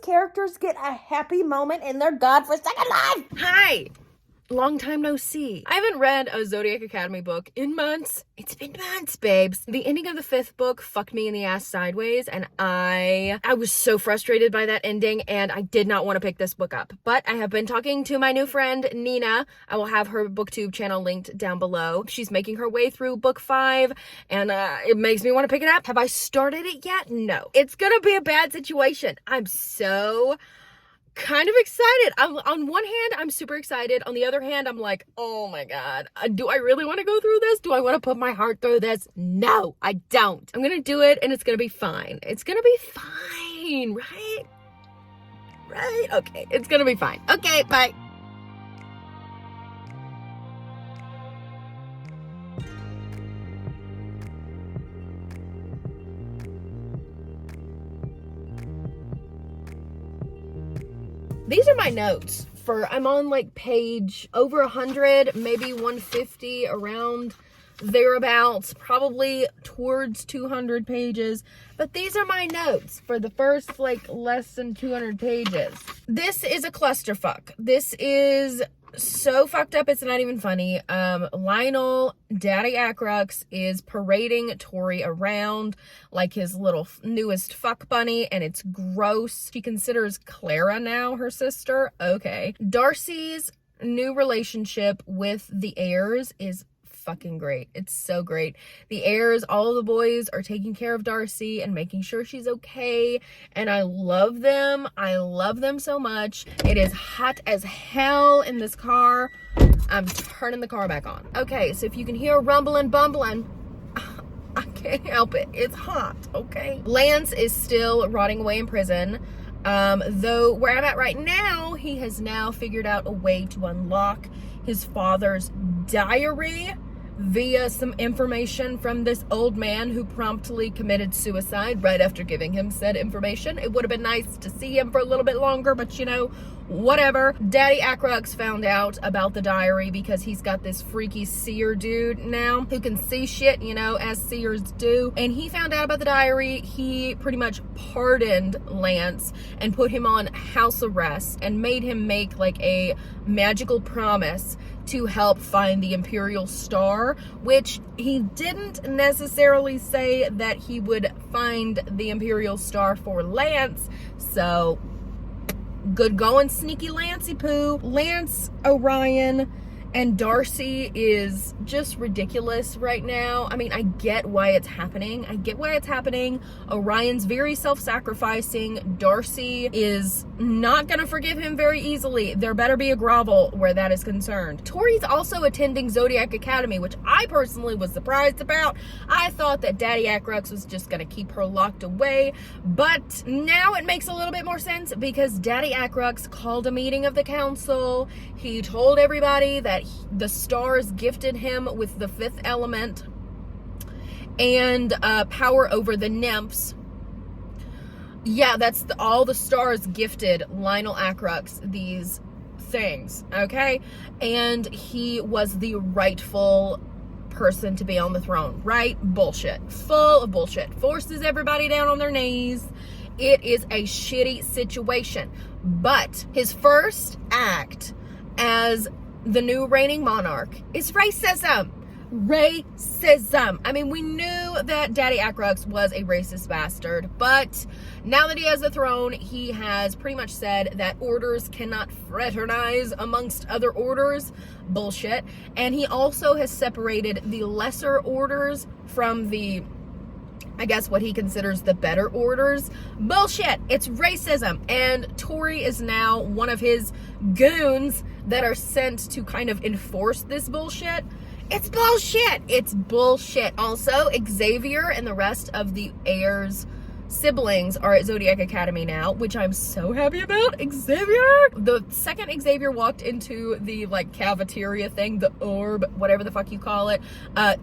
characters get a happy moment in their godforsaken life. Hi. Long time no see. I haven't read a Zodiac Academy book in months. It's been months, babes. The ending of the 5th book fucked me in the ass sideways, and I was so frustrated by that ending, and I did not want to pick this book up. But I have been talking to my new friend, Nina. I will have her booktube channel linked down below. She's making her way through book 5, and it makes me want to pick it up. Have I started it yet? No. It's gonna be a bad situation. I'm so kind of excited. On one hand, I'm super excited. On the other hand, I'm like, oh my God, do I really want to go through this? Do I want to put my heart through this? No, I don't. I'm going to do it, and it's going to be fine. It's going to be fine, right? Right? Okay, it's going to be fine. Okay, bye. These are my notes I'm on like page over 100, maybe 150, around thereabouts, probably towards 200 pages. But these are my notes for the first like less than 200 pages. This is a clusterfuck. This is so fucked up, it's not even funny. Lionel, Daddy Acrux, is parading Tori around like his little newest fuck bunny, and it's gross. She considers Clara now her sister. Okay. Darcy's new relationship with the heirs is fucking great. It's so great. The heirs, all of the boys are taking care of Darcy and making sure she's okay, and I love them. I love them so much. It is hot as hell in this car. I'm turning the car back on. Okay, so if you can hear rumbling, bumbling, I can't help it. It's hot, okay? Lance is still rotting away in prison. Though where I'm at right now, he has now figured out a way to unlock his father's diary via some information from this old man who promptly committed suicide right after giving him said information. It would have been nice to see him for a little bit longer, but you know, whatever. Daddy Acrux found out about the diary because he's got this freaky seer dude now who can see shit, you know, as seers do. And he found out about the diary. He pretty much pardoned Lance and put him on house arrest and made him make like a magical promise to help find the Imperial Star, which he didn't necessarily say that he would find the Imperial Star for Lance. So good going, sneaky Lancey poo. Lance, Orion, and Darcy is just ridiculous right now. I mean, I get why it's happening. Orion's very self-sacrificing. Darcy is not gonna forgive him very easily. There better be a grovel where that is concerned. Tori's also attending Zodiac Academy, which I personally was surprised about. I thought that Daddy Acrux was just gonna keep her locked away, but now it makes a little bit more sense because Daddy Acrux called a meeting of the council. He told everybody that the stars gifted him with the 5th element and power over the nymphs. Yeah, that's all the stars gifted Lionel Acrux these things, okay? And he was the rightful person to be on the throne, right? Bullshit. Full of bullshit. Forces everybody down on their knees. It is a shitty situation. But his first act as the new reigning monarch is racism. Racism. I mean, we knew that Daddy Acrux was a racist bastard, but now that he has the throne, he has pretty much said that orders cannot fraternize amongst other orders. Bullshit. And he also has separated the lesser orders from the, I guess, what he considers the better orders. Bullshit. It's racism. And Tori is now one of his goons that are sent to kind of enforce this bullshit. It's bullshit. It's bullshit. Also, Xavier and the rest of the heirs' siblings are at Zodiac Academy now, which I'm so happy about. Xavier! The second Xavier walked into the like cafeteria thing, the orb, whatever the fuck you call it,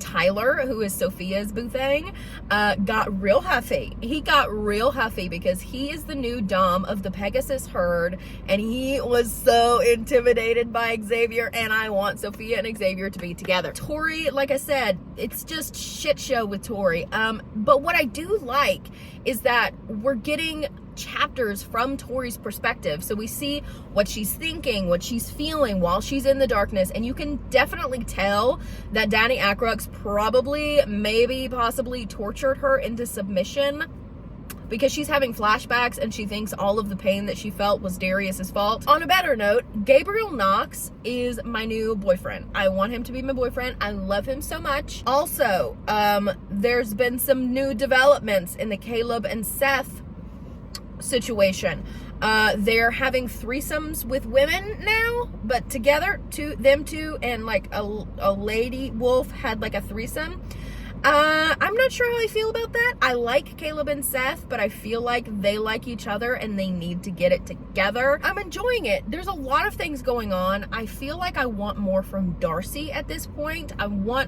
Tyler, who is Sophia's boo thing, got real huffy. He got real huffy because he is the new dom of the Pegasus herd, and he was so intimidated by Xavier, and I want Sophia and Xavier to be together. Tori, like I said, it's just shit show with Tori. But what I do like is that we're getting chapters from Tori's perspective. So we see what she's thinking, what she's feeling while she's in the darkness. And you can definitely tell that Danny Aykroyd probably, maybe, possibly tortured her into submission, because she's having flashbacks and she thinks all of the pain that she felt was Darius's fault. On a better note, Gabriel Knox is my new boyfriend. I want him to be my boyfriend. I love him so much. Also, there's been some new developments in the Caleb and Seth situation. They're having threesomes with women now, but together, them two and like a lady wolf had like a threesome. I'm not sure how I feel about that. I like Caleb and Seth, but I feel like they like each other and they need to get it together. I'm enjoying it. There's a lot of things going on. I feel like I want more from Darcy at this point.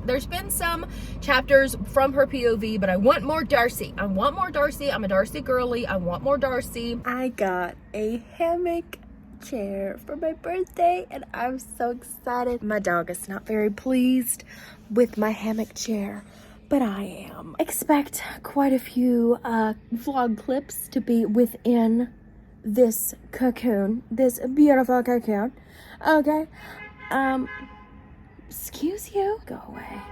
There's been some chapters from her POV, but I want more Darcy. I want more Darcy. I'm a Darcy girly. I want more Darcy. I got a hammock chair for my birthday and I'm so excited. My dog is not very pleased with my hammock chair, but I am. Expect quite a few vlog clips to be within this cocoon, this beautiful cocoon. Okay, excuse you, go away.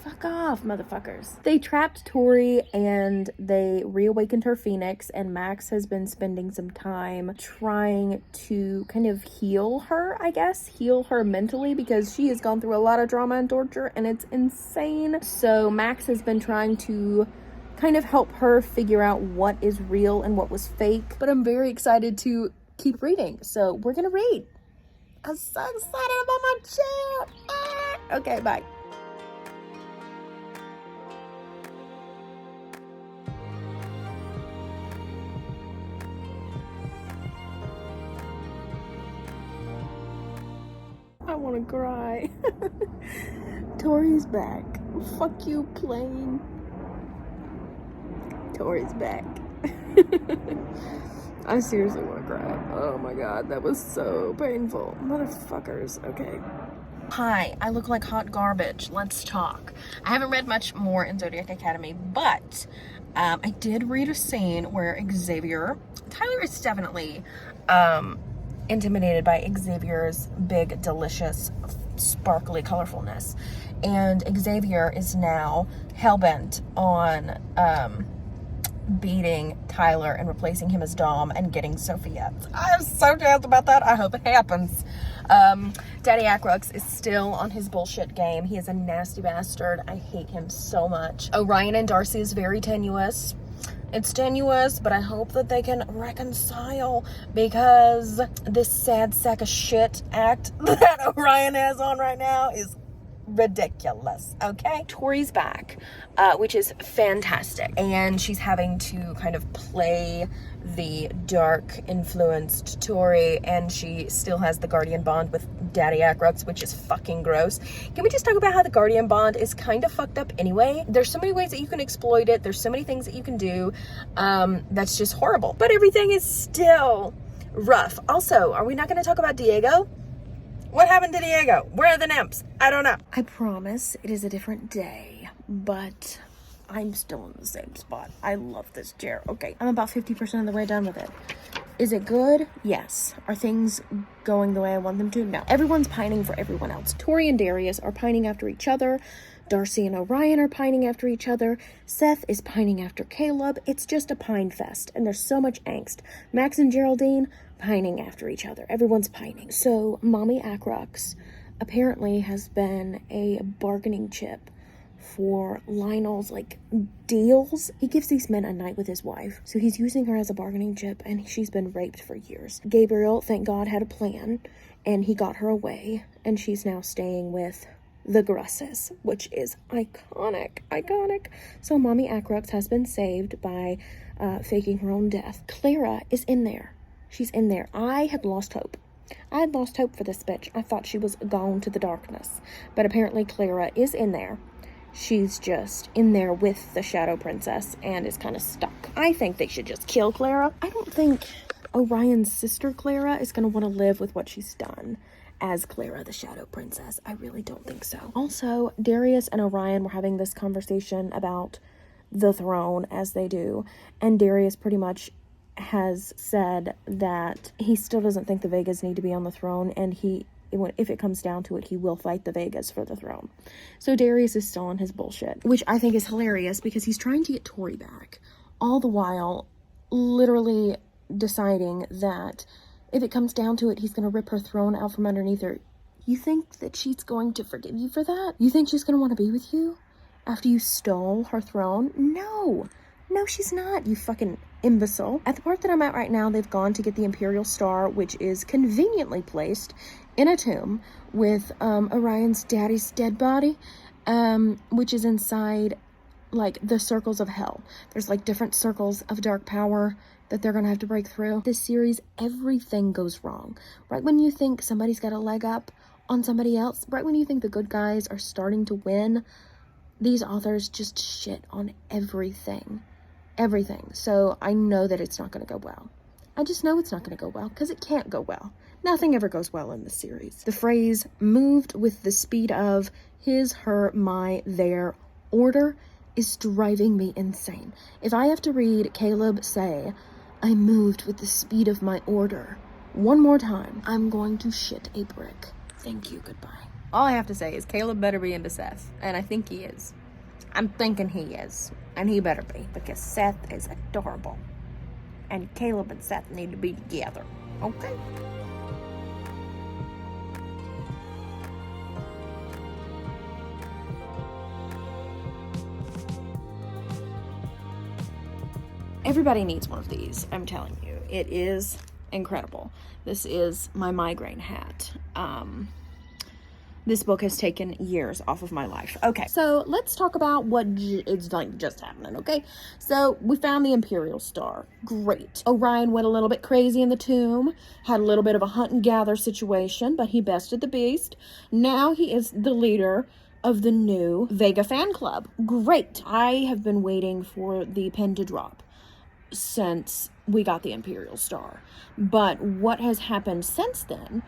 Fuck off, motherfuckers. They trapped Tori and they reawakened her phoenix, and Max has been spending some time trying to kind of heal her, I guess. Heal her mentally, because she has gone through a lot of trauma and torture and it's insane. So Max has been trying to kind of help her figure out what is real and what was fake. But I'm very excited to keep reading. So we're gonna read. I'm so excited about my chair. Ah! Okay, bye. I want to cry. Tori's back. Fuck you, plane. Tori's back. I seriously want to cry. Oh my god, that was so painful. Motherfuckers. Okay. Hi, I look like hot garbage. Let's talk. I haven't read much more in Zodiac Academy, but I did read a scene where Tyler is definitely intimidated by Xavier's big, delicious, sparkly colorfulness. And Xavier is now hellbent on beating Tyler and replacing him as Dom and getting Sophia. I'm so jazzed about that. I hope it happens. Daddy Aykroyd is still on his bullshit game. He is a nasty bastard. I hate him so much. Orion and Darcy is very tenuous. It's tenuous, but I hope that they can reconcile, because this sad sack of shit act that Orion has on right now is ridiculous, okay? Tori's back, which is fantastic, and she's having to kind of play the dark influenced Tori, and she still has the guardian bond with Daddy Aykroyd, which is fucking gross. Can we just talk about how the guardian bond is kind of fucked up anyway? There's so many ways that you can exploit it. There's so many things that you can do. That's just horrible, but everything is still rough. Also, are we not going to talk about Diego? What happened to Diego? Where are the nymphs? I don't know. I promise it is a different day, but I'm still in the same spot. I love this chair. Okay, I'm about 50% of the way done with it. Is it good? Yes. Are things going the way I want them to? No. Everyone's pining for everyone else. Tori and Darius are pining after each other. Darcy and Orion are pining after each other. Seth is pining after Caleb. It's just a pine fest, and there's so much angst. Max and Geraldine pining after each other. Everyone's pining. So Mommy Aykroyd apparently has been a bargaining chip for Lionel's like deals. He gives these men a night with his wife, so he's using her as a bargaining chip, and she's been raped for years. Gabriel, thank God, had a plan, and he got her away, and she's now staying with the Grusses, which is iconic. So Mommy Aykroyd has been saved by faking her own death. Clara is in there. She's in there. I had lost hope. I had lost hope for this bitch. I thought she was gone to the darkness, but apparently Clara is in there. She's just in there with the Shadow Princess and is kind of stuck. I think they should just kill Clara. I don't think Orion's sister Clara is going to want to live with what she's done as Clara the Shadow Princess. I really don't think so. Also, Darius and Orion were having this conversation about the throne, as they do, and Darius pretty much has said that he still doesn't think the Vegas need to be on the throne, and if it comes down to it, he will fight the Vegas for the throne. So Darius is still on his bullshit, which I think is hilarious because he's trying to get Tori back, all the while literally deciding that if it comes down to it, he's going to rip her throne out from underneath her. You think that she's going to forgive you for that? You think she's going to want to be with you after you stole her throne? No, she's not, you fucking imbecile. At the part that I'm at right now, they've gone to get the Imperial Star, which is conveniently placed in a tomb with Orion's daddy's dead body, which is inside like the circles of hell. There's like different circles of dark power that they're gonna have to break through. This series, everything goes wrong. Right when you think somebody's got a leg up on somebody else, right when you think the good guys are starting to win, these authors just shit on everything. So I know that it's not gonna go well. I just know it's not gonna go well because it can't go well. Nothing ever goes well in this series. The phrase moved with the speed of his, her, my, their order is driving me insane. If I have to read Caleb say, I moved with the speed of my order one more time, I'm going to shit a brick. Thank you, goodbye. All I have to say is Caleb better be into Seth, and I think he is. I'm thinking he is, and he better be, because Seth is adorable. And Caleb and Seth need to be together, okay? Everybody needs one of these, I'm telling you. It is incredible. This is my migraine hat. This book has taken years off of my life. Okay, so let's talk about what is like just happening, okay? So we found the Imperial Star. Great. Orion went a little bit crazy in the tomb, had a little bit of a hunt and gather situation, but he bested the beast. Now he is the leader of the new Vega fan club. Great. I have been waiting for the pen to drop since we got the Imperial Star. But what has happened since then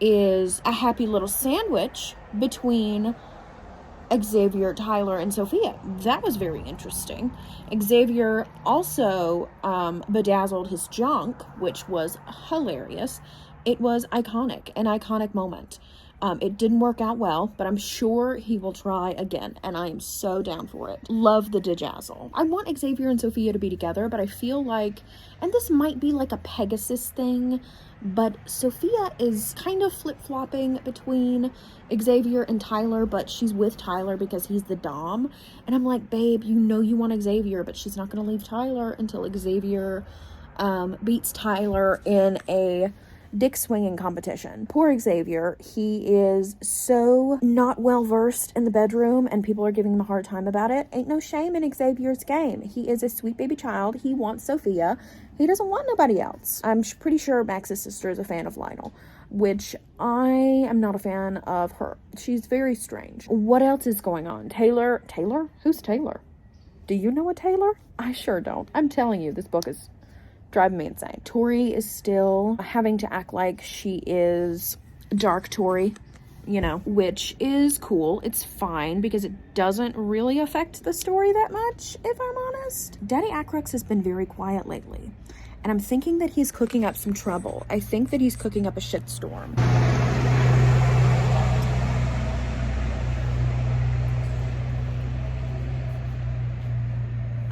is a happy little sandwich between Xavier, Tyler, and Sophia. That was very interesting. Xavier also bedazzled his junk, which was hilarious. It was iconic, an iconic moment. It didn't work out well, but I'm sure he will try again, and I am so down for it. Love the dejazzle. I want Xavier and Sophia to be together, but I feel like, and this might be like a Pegasus thing, but Sophia is kind of flip-flopping between Xavier and Tyler, but she's with Tyler because he's the dom. And I'm like, babe, you know you want Xavier, but she's not going to leave Tyler until Xavier beats Tyler in a dick swinging competition. Poor Xavier, he is so not well versed in the bedroom and people are giving him a hard time about it. Ain't no shame in Xavier's game. He is a sweet baby child. He wants Sophia. He doesn't want nobody else. I'm pretty sure Max's sister is a fan of Lionel, which I am not a fan of her. She's very strange. What else is going on? Taylor? Who's Taylor? Do you know a Taylor? I sure don't. I'm telling you, this book is driving me insane. Tori is still having to act like she is dark Tori, you know, which is cool. It's fine because it doesn't really affect the story that much, if I'm honest. Daddy Acrex has been very quiet lately, and I'm thinking that he's cooking up some trouble. I think that he's cooking up a shitstorm.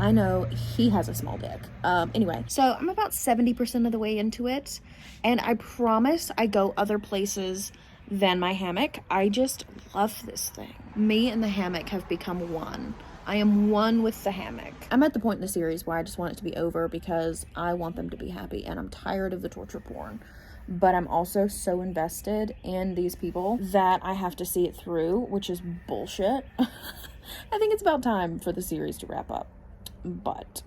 I know he has a small dick. Anyway, so I'm about 70% of the way into it, and I promise I go other places than my hammock. I just love this thing. Me and the hammock have become one. I am one with the hammock. I'm at the point in the series where I just want it to be over because I want them to be happy, and I'm tired of the torture porn. But I'm also so invested in these people that I have to see it through, which is bullshit. I think it's about time for the series to wrap up. But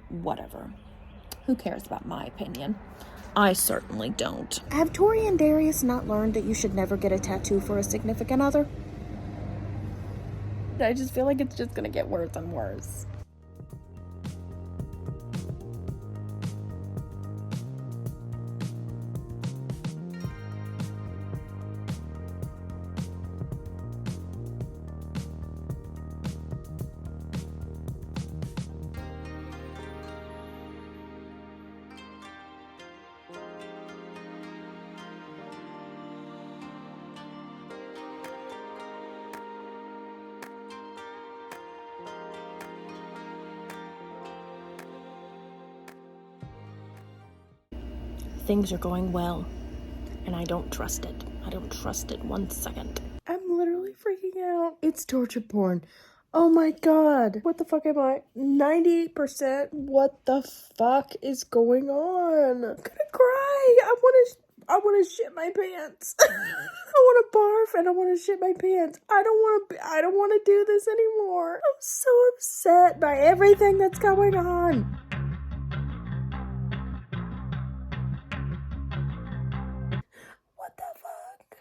whatever. Who cares about my opinion? I certainly don't. Have Tori and Darius not learned that you should never get a tattoo for a significant other? I just feel like it's just gonna get worse and worse. Things are going well, and I don't trust it. I don't trust it 1 second. I'm literally freaking out. It's torture porn. Oh my god. What the fuck am I? 90%? What the fuck is going on? I'm gonna cry. I wanna shit my pants. I wanna barf and I wanna shit my pants. I don't wanna do this anymore. I'm so upset by everything that's going on. What the fuck?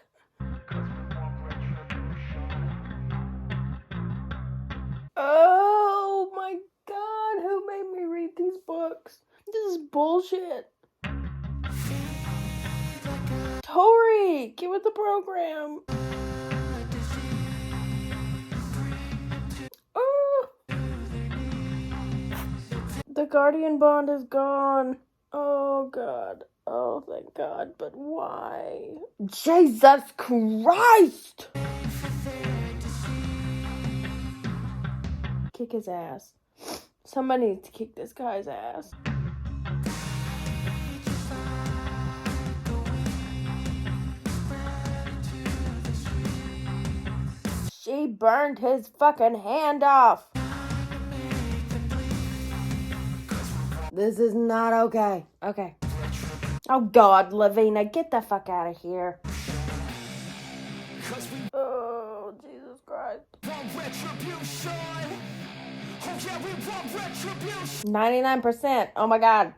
Oh my god, who made me read these books? This is bullshit. Tori, get with the program. Oh. The Guardian Bond is gone. Oh god. Oh, thank god. But why? Jesus Christ! Kick his ass. Somebody needs to kick this guy's ass. She burned his fucking hand off. This is not okay. Okay. Oh god, Lavina, get the fuck out of here. Oh, Jesus Christ. 99%. Oh my god.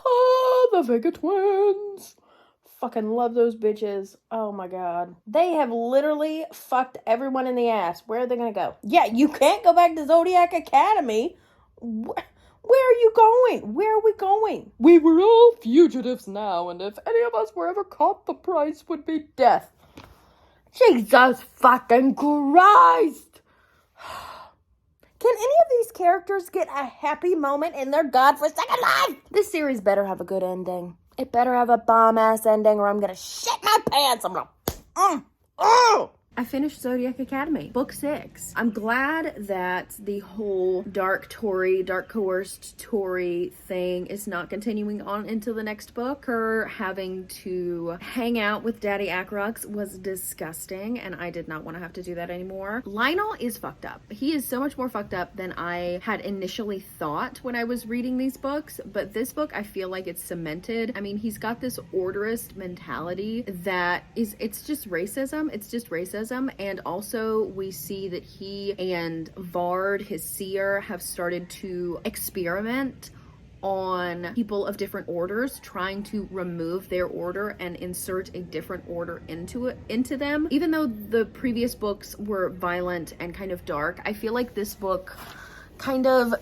Oh, the Vega twins. Fucking love those bitches. Oh my god. They have literally fucked everyone in the ass. Where are they gonna go? Yeah, you can't go back to Zodiac Academy. Where are you going? Where are we going? We were all fugitives now, and if any of us were ever caught, the price would be death. Jesus fucking Christ! Can any of these characters get a happy moment in their godforsaken life? This series better have a good ending. It better have a bomb-ass ending or I'm gonna shit my pants. I'm gonna... I finished Zodiac Academy, book 6. I'm glad that the whole dark coerced Tory thing is not continuing on into the next book. Her having to hang out with Daddy Akrux was disgusting, and I did not want to have to do that anymore. Lionel is fucked up. He is so much more fucked up than I had initially thought when I was reading these books, but this book, I feel like it's cemented. I mean, he's got this orderist mentality that is, it's just racism. It's just racism. And also we see that he and Vard, his seer, have started to experiment on people of different orders, trying to remove their order and insert a different order into them. Even though the previous books were violent and kind of dark, I feel like this book kind of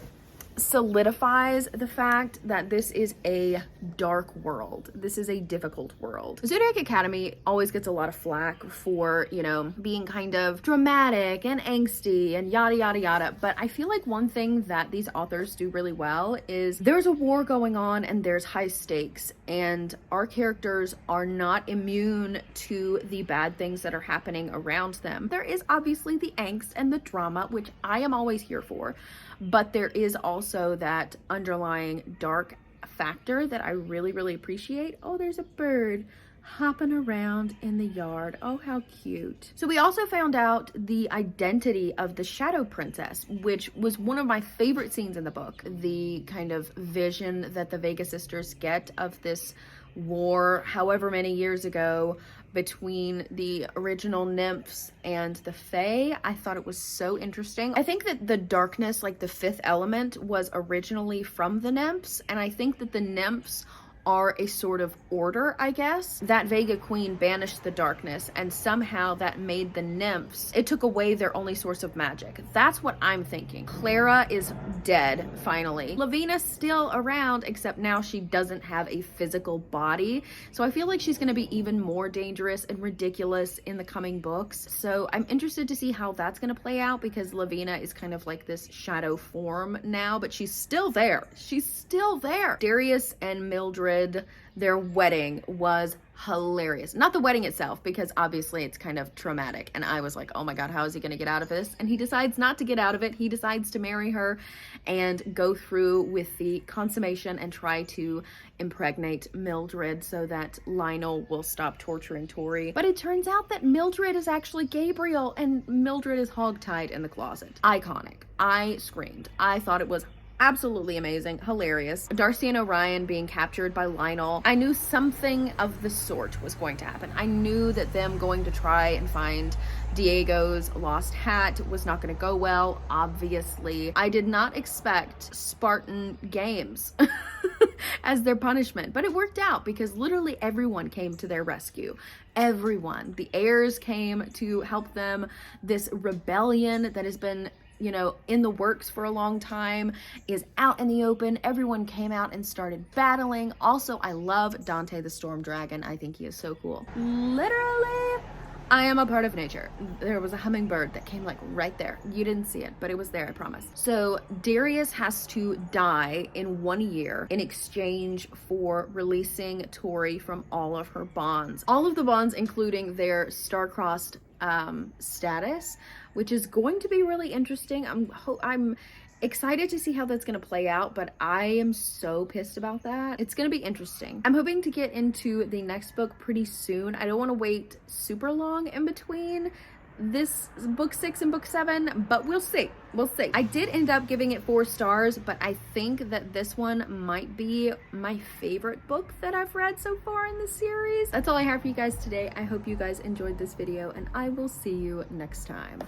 solidifies the fact that this is a dark world. This is a difficult world. Zodiac Academy always gets a lot of flack for, you know, being kind of dramatic and angsty and yada yada yada, but I feel like one thing that these authors do really well is there's a war going on and there's high stakes, and our characters are not immune to the bad things that are happening around them. There is obviously the angst and the drama, which I am always here for, but there is also that underlying dark factor that I really, really appreciate. Oh, there's a bird hopping around in the yard. Oh, how cute. So we also found out the identity of the Shadow Princess, which was one of my favorite scenes in the book. The kind of vision that the Vega sisters get of this war however many years ago between the original nymphs and the Fae. I thought it was so interesting. I think that the darkness, like the fifth element, was originally from the nymphs, and I think that the nymphs are a sort of order, I guess. That Vega queen banished the darkness, and somehow that made the nymphs, it took away their only source of magic. That's what I'm thinking. Clara is dead, finally. Lavina's still around, except now she doesn't have a physical body. So I feel like she's gonna be even more dangerous and ridiculous in the coming books. So I'm interested to see how that's gonna play out, because Lavina is kind of like this shadow form now, but she's still there. She's still there. Darius and Mildred Mildred, their wedding was hilarious. Not the wedding itself, because obviously it's kind of traumatic. And I was like, oh my God, how is he going to get out of this? And he decides not to get out of it. He decides to marry her and go through with the consummation and try to impregnate Mildred so that Lionel will stop torturing Tori. But it turns out that Mildred is actually Gabriel, and Mildred is hogtied in the closet. Iconic. I screamed. I thought it was absolutely amazing, hilarious. Darcy and Orion being captured by Lionel. I knew something of the sort was going to happen. I knew that them going to try and find Diego's lost hat was not going to go well, obviously. I did not expect Spartan games as their punishment, but it worked out because literally everyone came to their rescue. Everyone. The heirs came to help them. This rebellion that has been, you know, in the works for a long time is out in the open. Everyone came out and started battling. Also, I love Dante the Storm Dragon. I think he is so cool. Literally, I am a part of nature. There was a hummingbird that came like right there. You didn't see it, but it was there, I promise. So Darius has to die in 1 year in exchange for releasing Tori from all of her bonds. All of the bonds, including their star-crossed status, which is going to be really interesting. I'm excited to see how that's going to play out, but I am so pissed about that. It's going to be interesting. I'm hoping to get into the next book pretty soon. I don't want to wait super long in between this book 6 and book 7, but we'll see. We'll see. I did end up giving it 4 stars, but I think that this one might be my favorite book that I've read so far in the series. That's all I have for you guys today. I hope you guys enjoyed this video, and I will see you next time.